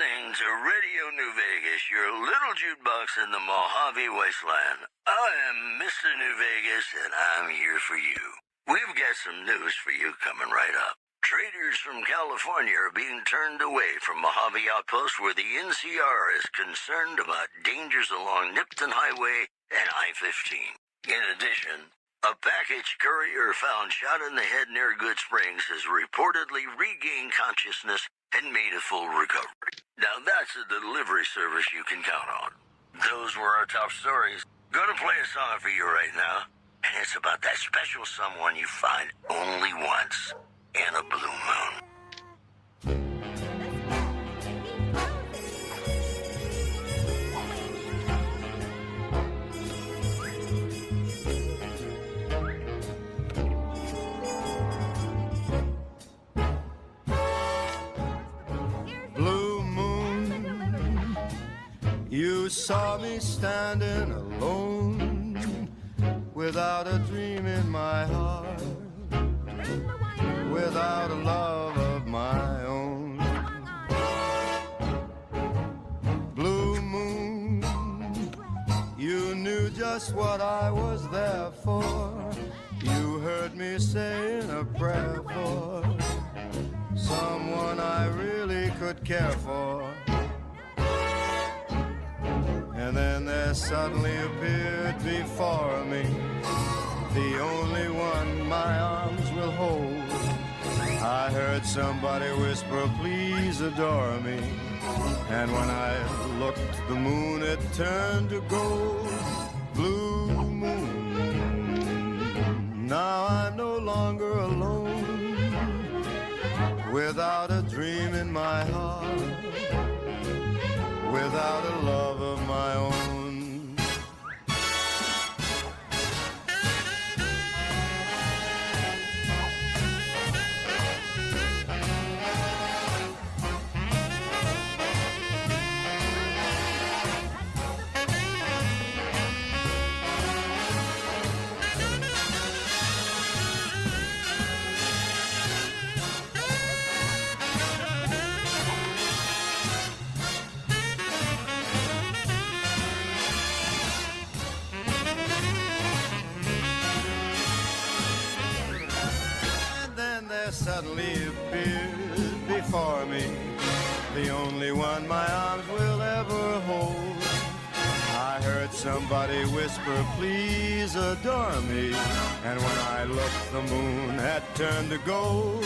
listening to Radio New Vegas, your little jukebox in the Mojave Wasteland. I am Mr. New Vegas, and I'm here for you. We've got some news for you coming right up. Traders from California are being turned away from Mojave Outpost, where the NCR is concerned about dangers along Nipton Highway and I-15. In addition, a package courier found shot in the head near Good Springs has reportedly regained consciousness and made a full recovery. Now that's a delivery service you can count on. Those were our top stories. Gonna play a song for you right now, and it's about that special someone you find only once in a blue moon. You saw me standing alone, without a dream in my heart, without a love of my own. Blue moon, you knew just what I was there for. You heard me saying a prayer for someone I really could care for. And then there suddenly appeared before me the only one my arms will hold. I heard somebody whisper, please adore me. And when I looked, the moon had turned to gold. Blue moon, now I'm no longer alone, without a dream in my heart, without a love of my own. Suddenly appeared before me the only one my arms will ever hold. I heard somebody whisper, please adore me. And when I looked, the moon had turned to gold.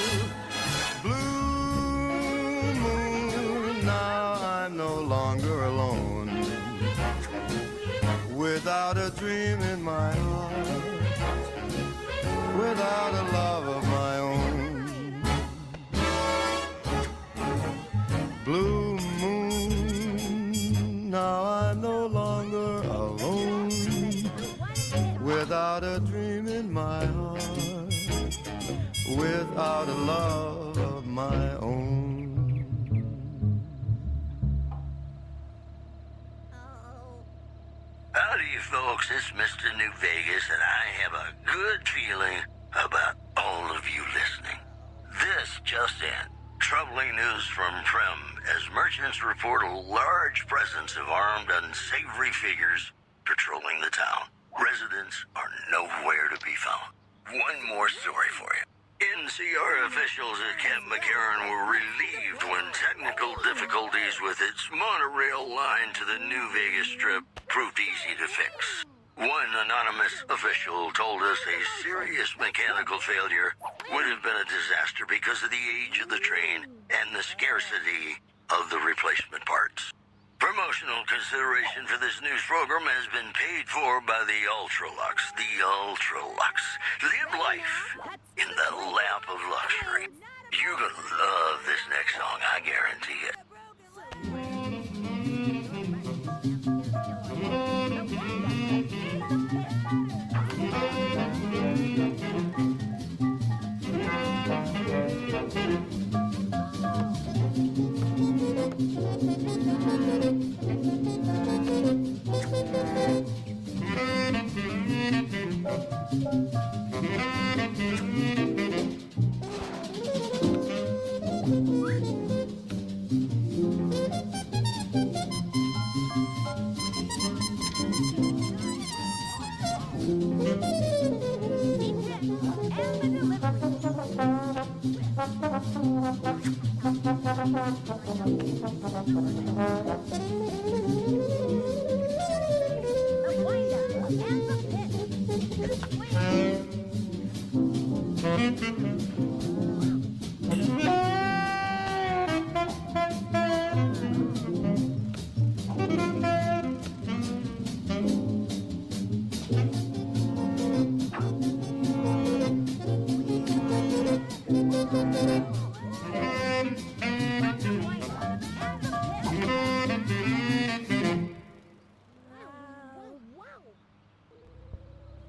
Blue moon, now I'm no longer alone, without a dream in my heart, without a love of my own. Blue moon, now I'm no longer alone, without a dream in my heart, without a love of my own. Howdy, folks, it's Mr. New Vegas, and I have a good feeling about all of you listening. This just in. Troubling news from Prim as merchants report a large presence of armed, unsavory figures patrolling the town. Residents are nowhere to be found. One more story for you. NCR officials at Camp McCarran were relieved when technical difficulties with its monorail line to the New Vegas Strip proved easy to fix. One anonymous official told us a serious mechanical failure would have been a disaster because of the age of the train and the scarcity of the replacement parts. Promotional consideration for this news program has been paid for by the Ultralux. The Ultralux. Live life in the lap of luxury. You're gonna love this next song, I guarantee it.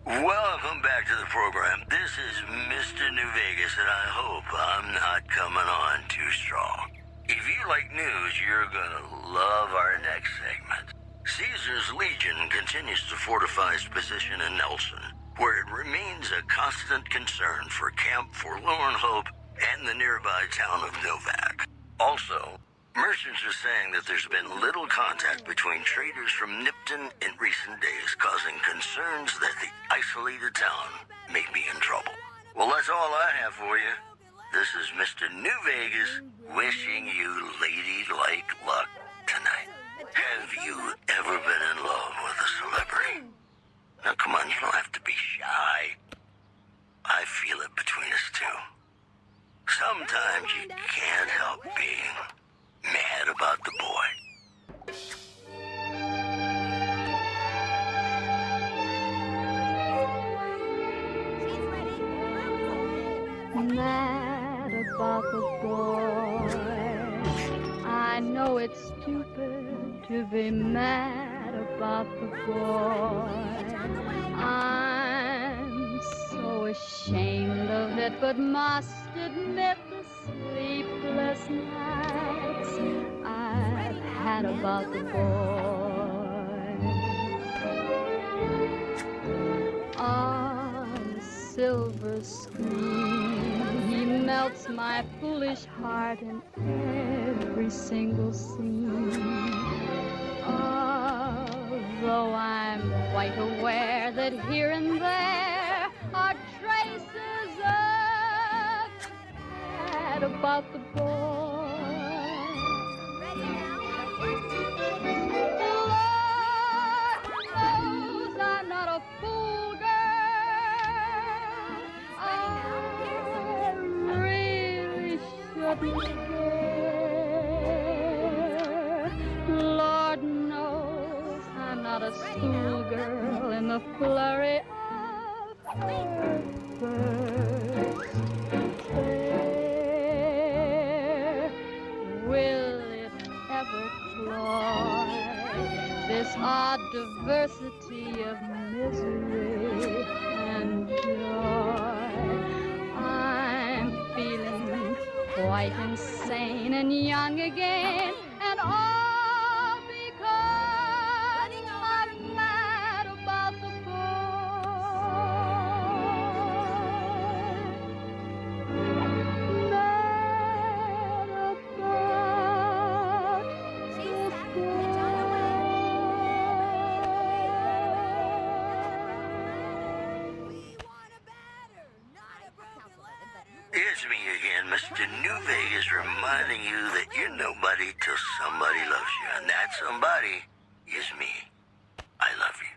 Welcome back to the program. This is Mr. New Vegas, and I hope I'm not coming on too strong. If you like news, you're gonna love our next segment. Caesar's Legion continues to fortify its position in Nelson, where it remains a constant concern for Camp Forlorn Hope and the nearby town of Novak. Also, merchants are saying that there's been little contact between traders from Nipton in recent days, causing concerns that the isolated town may be in trouble. Well, that's all I have for you. This is Mr. New Vegas wishing you ladylike luck tonight. Have you ever been in love with a celebrity? Now, come on, you don't have to be shy. I feel it between us two. Sometimes you can't help being mad about the boy. Mad about the boy. I know it's stupid to be mad about the boy. I'm so ashamed of it, but must admit the sleepless nights I've had about the boy. On silver screen, he melts my foolish heart in every single scene. Although I'm quite aware that here and there are traces of bad about the boy. Lord knows I'm not a fool, girl. I really shouldn't care. Lord knows I'm not a schoolgirl in the flurry of her first stare. Will it ever cloy this odd diversity of misery and joy? I'm feeling quite insane and young again, and all because I'm mad about the boy. Mad about the It's me again, Mr. New Vegas, reminding you that you're nobody till somebody loves you, and that somebody is me. I love you.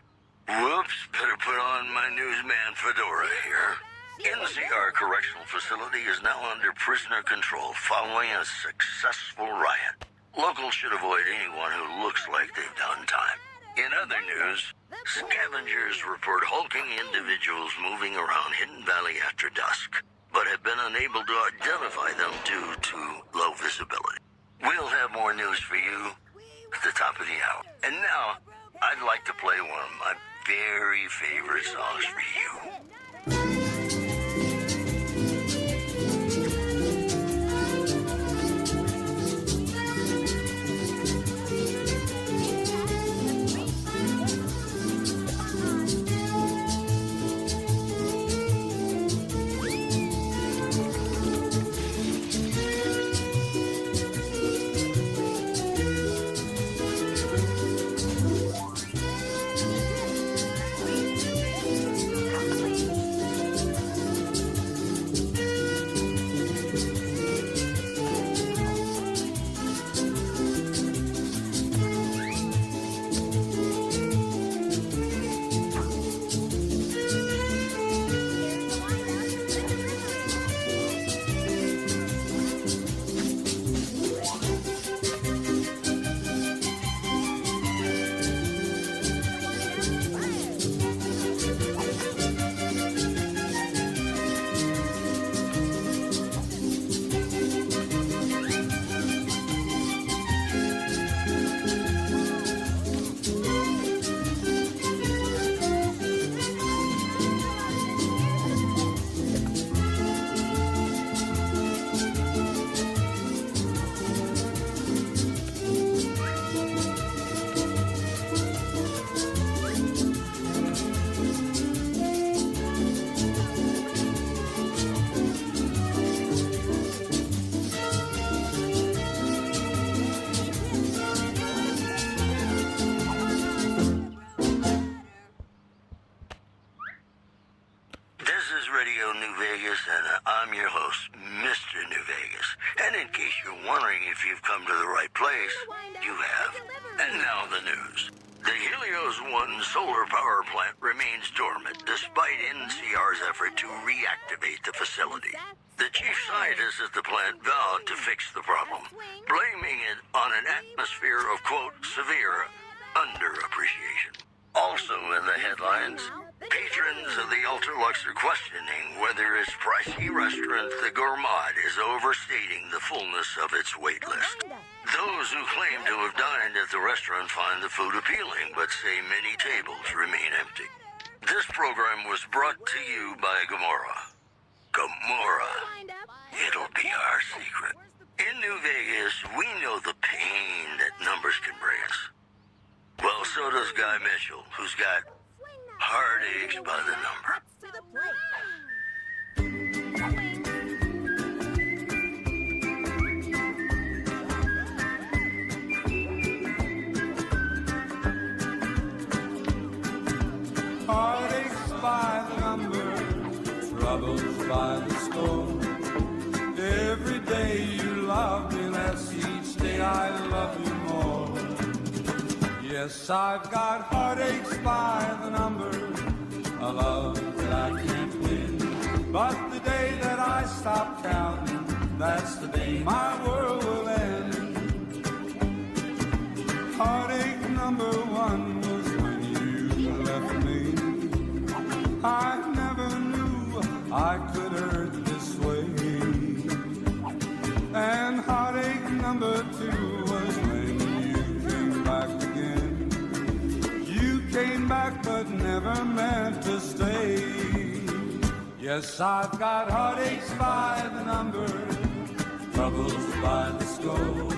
Whoops, better put on my newsman fedora here. NCR Correctional Facility is now under prisoner control following a successful riot. Locals should avoid anyone who looks like they've done time. In other news, scavengers report hulking individuals moving around Hidden Valley after dusk, but have been unable to identify them due to low visibility. We'll have more news for you at the top of the hour. And now, I'd like to play one of my very favorite songs for you. New Vegas, and I'm your host, Mr. New Vegas. And in case you're wondering if you've come to the right place, you have. And now the news. The Helios 1 solar power plant remains dormant despite NCR's effort to reactivate the facility. The chief scientist at the plant vowed to fix the problem, blaming it on an atmosphere of, quote, severe underappreciation. Also in the headlines, patrons of the Ultralux are questioning whether its pricey restaurant, the Gourmand, is overstating the fullness of its wait list. Those who claim to have dined at the restaurant find the food appealing, but say many tables remain empty. This program was brought to you by Gomorrah. Gomorrah. It'll be our secret. In New Vegas, we know the pain that numbers can bring us. Well, so does Guy Mitchell, who's got heartaches by the number. Heartaches by the number, troubles by the score. Every day you love me less, each day I love you more. Yes, I've got heartaches by the number, a love that I can't win. But the day that I stop counting, that's the day my world will end. Heartache number one was when you left me. I never knew I could hurt this way. And heartache number two was when you came back again. You came back but never meant to stay. Yes, I've got heartaches by the number, troubles by the score.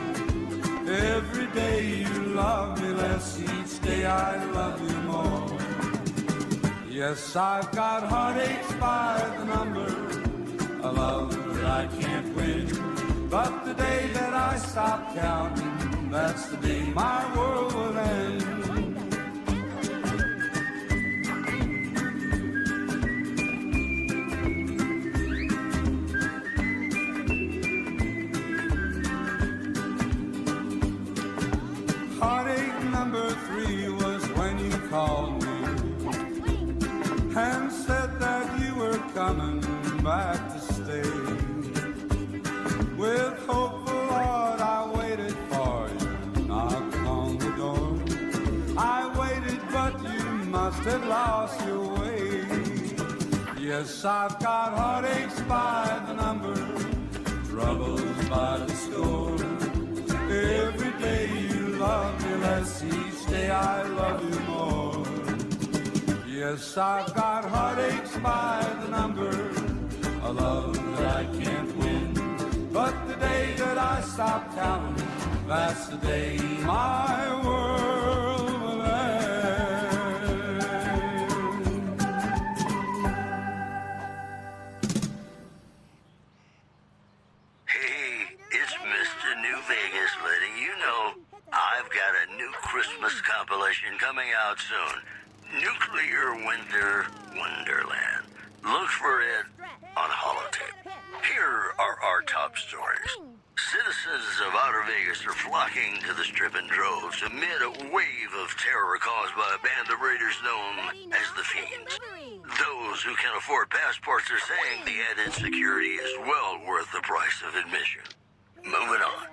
Every day you love me less, each day I love you more. Yes, I've got heartaches by the number, a love that I can't win. But the day that I stop counting, that's the day my world will end. Heartache number three was when you called me and said that you were coming back to stay. With hopeful heart I waited for you, knocked on the door. I waited but you must have lost your way. Yes, I've got heartaches by the number, troubles by the score. Every day you love me less, each day I love you more. Yes, I've got heartaches by the number, a love that I can't win. But the day that I stop counting, that's the day my world will end. Hey, it's Mr. New Vegas letting you know I've got a new Christmas compilation coming out soon. Nuclear Winter Wonderland. Look for it on holotape. Here are our top stories. Citizens of Outer Vegas are flocking to the Strip in droves amid a wave of terror caused by a band of raiders known as the Fiends. Those who can afford passports are saying the added security is well worth the price of admission. Moving on.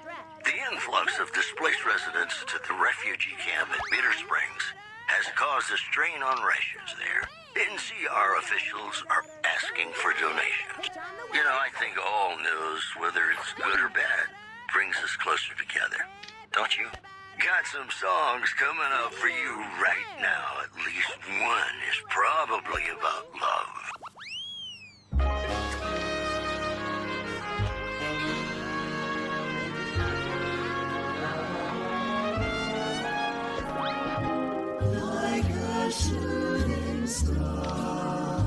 The influx of displaced residents to the refugee camp at Bitter Springs has caused a strain on rations there. NCR officials are asking for donations. You know, I think all news, whether it's good or bad, brings us closer together. Don't you? Got some songs coming up for you right now. At least one is probably about love. Like a shooting star,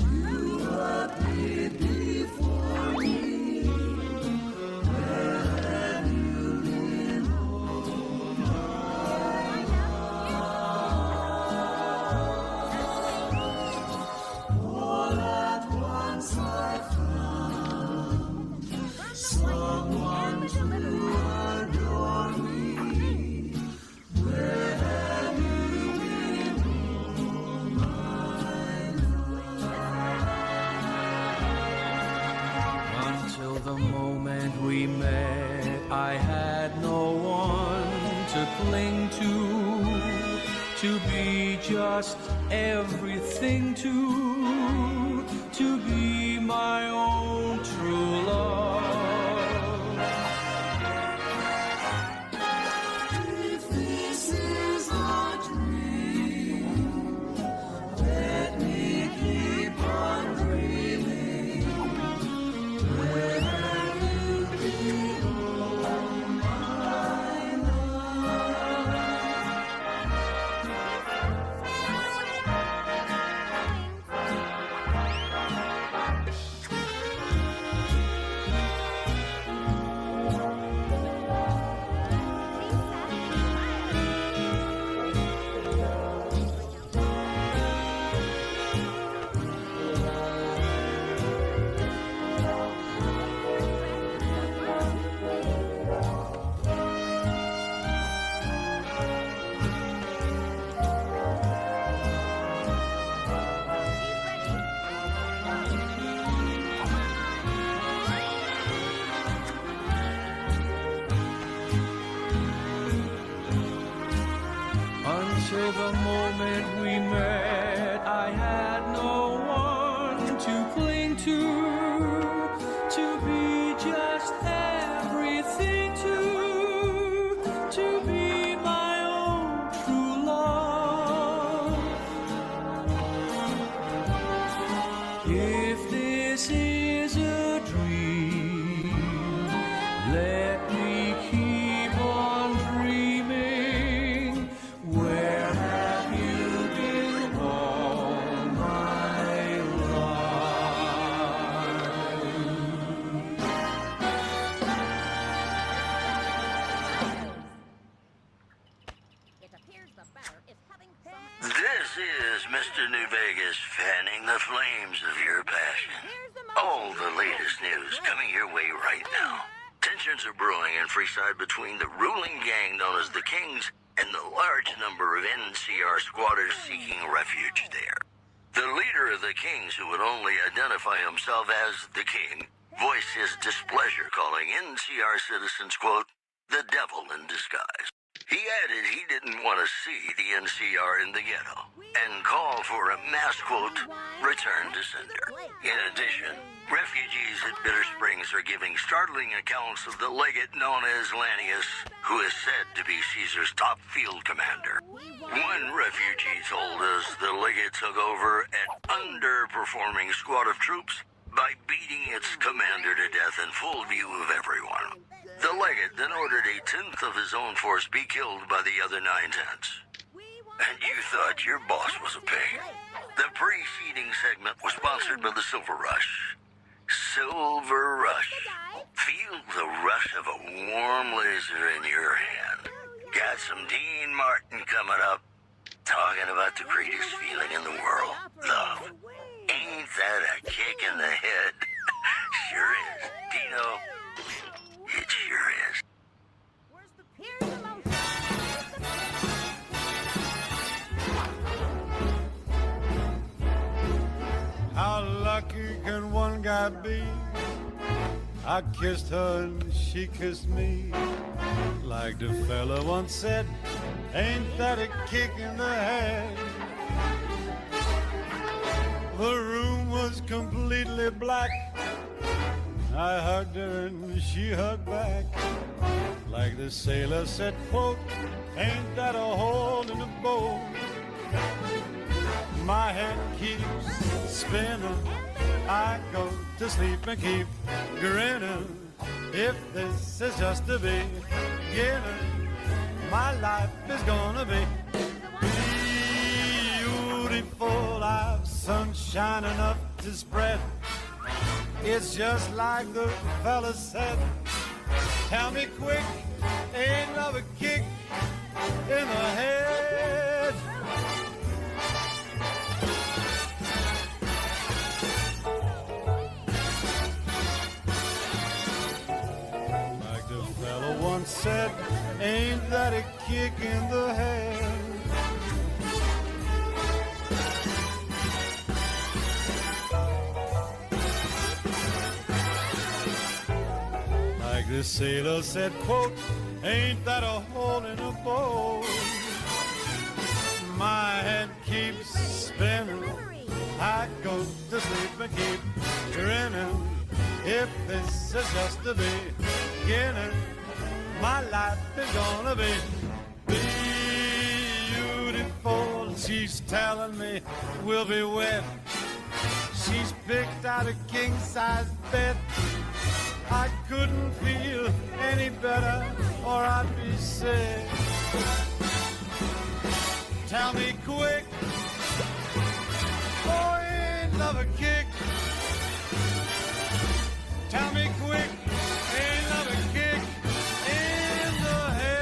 you appeared before me. When you lean over, the moment we met, I had no one to cling to be just everything to be my own true love. If this is a dream, let me keep on dreaming. Where have you been, oh my love? Until the moment we met, I had no one to cling to be just everything to be my own true love. If this is a dream, let me keep on dreaming. Where have you been all my life? It appears the batter is having some... This is Mr. New Vegas fanning the flames of your passion. All the latest news coming your way right now. Tensions are brewing in Freeside between the ruling gang known as the Kings and the large number of NCR squatters seeking refuge there. The leader of the Kings, who would only identify himself as the King, voiced his displeasure, calling NCR citizens, quote, the devil in disguise. He added he didn't want to see the NCR in the ghetto and called for a mass, quote, return to sender. In addition, refugees at Bitter Springs are giving startling accounts of the legate known as Lannius, who is said to be Caesar's top field commander. One refugee told us the legate took over an underperforming squad of troops by beating its commander to death in full view of everyone. The legate then ordered a tenth of his own force be killed by the other 9/10. And you thought your boss was a pig. The preceding segment was sponsored by the Silver Rush. Silver Rush. Feel the rush of a warm laser in your hand. Got some Dean Martin coming up, talking about the greatest feeling in the world, love. Ain't that a kick in the head? Sure is. Dino, it sure is. Here's the motion. How lucky can one guy be? I kissed her and she kissed me. Like the fella once said, ain't that a kick in the head? The room was completely black. I hugged her and she hugged back. Like the sailor said, quote, ain't that a hole in the boat? My head keeps spinning. I go to sleep and keep grinning. If this is just the beginning, my life is gonna be beautiful. I've sunshine enough to spread. It's just like the fella said. Tell me quick, ain't love a kick in the head? Like the fella once said, ain't that a kick in the head? The sailor said, quote, ain't that a hole in a boat? My head keeps spinning. I go to sleep and keep grinning. If this is just the beginning, my life is gonna be beautiful. She's telling me we'll be wed. She's picked out a king-size bed. I couldn't feel any better or I'd be sick. Tell me quick, oh, ain't love a kick? Tell me quick, ain't love a kick in the head?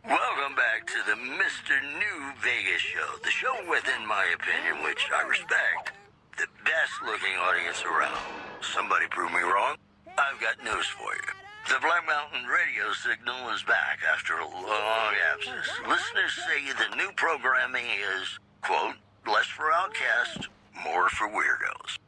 Welcome back to the Mr. New Vegas show. The show with, in my opinion, which I respect, the best-looking audience around. Somebody prove me wrong? I've got news for you. The Black Mountain radio signal is back after a long absence. Listeners say the new programming is, quote, less for outcasts, more for weirdos.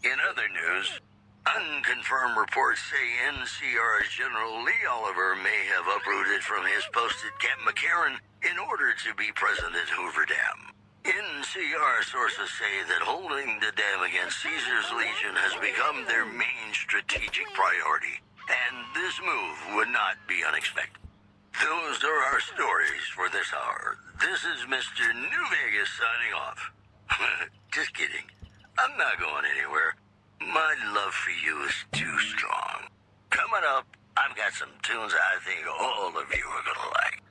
In other news, unconfirmed reports say NCR's General Lee Oliver may have uprooted from his post at Camp McCarran in order to be present at Hoover Dam. NCR sources say that holding the dam against Caesar's Legion has become their main strategic priority, and this move would not be unexpected. Those are our stories for this hour. This is Mr. New Vegas signing off. Just kidding. I'm not going anywhere. My love for you is too strong. Coming up, I've got some tunes I think all of you are gonna like.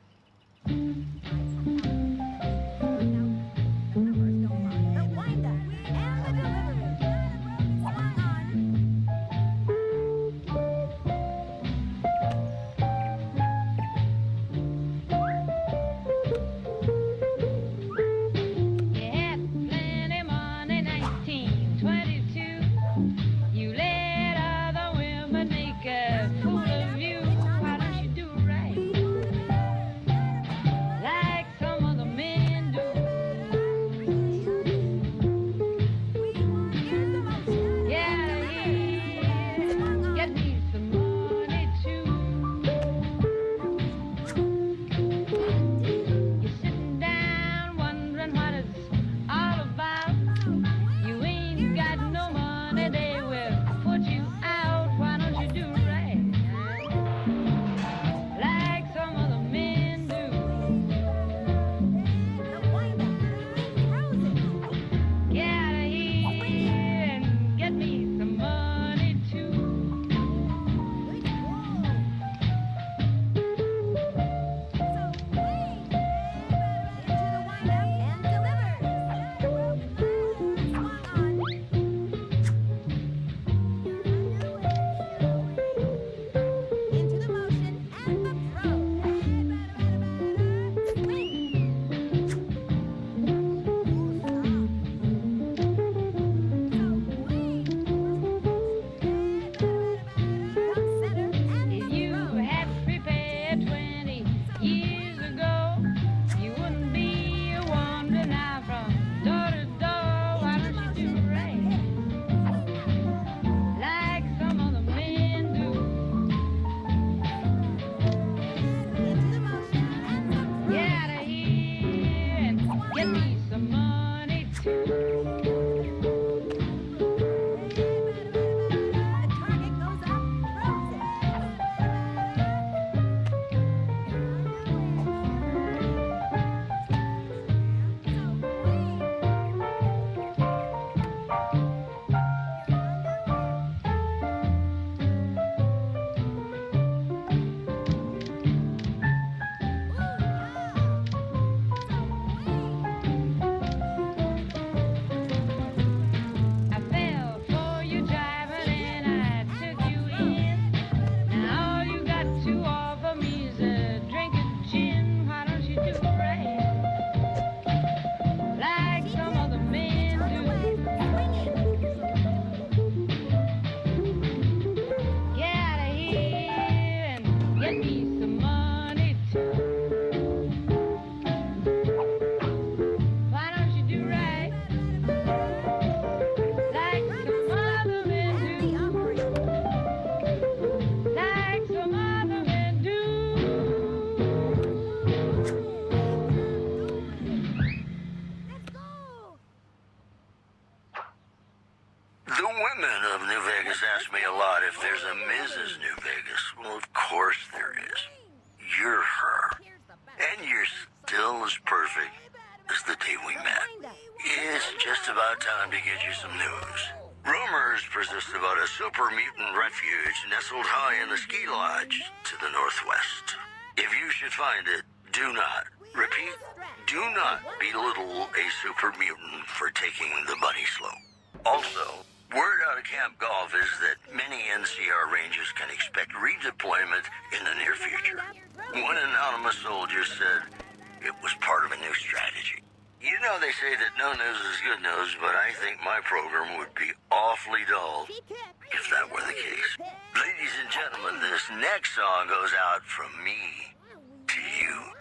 you're her. And you're still as perfect as the day we met. It's just about time to get you some news. Rumors persist about a super mutant refuge nestled high in the ski lodge to the northwest. If you should find it, do not, repeat, do not belittle a super mutant for taking the bunny slope. Also, word out of Camp Golf is that many NCR Rangers can expect redeployment in the near future. One anonymous soldier said it was part of a new strategy. You know they say that no news is good news, but I think my program would be awfully dull if that were the case. Ladies and gentlemen, this next song goes out from me to you.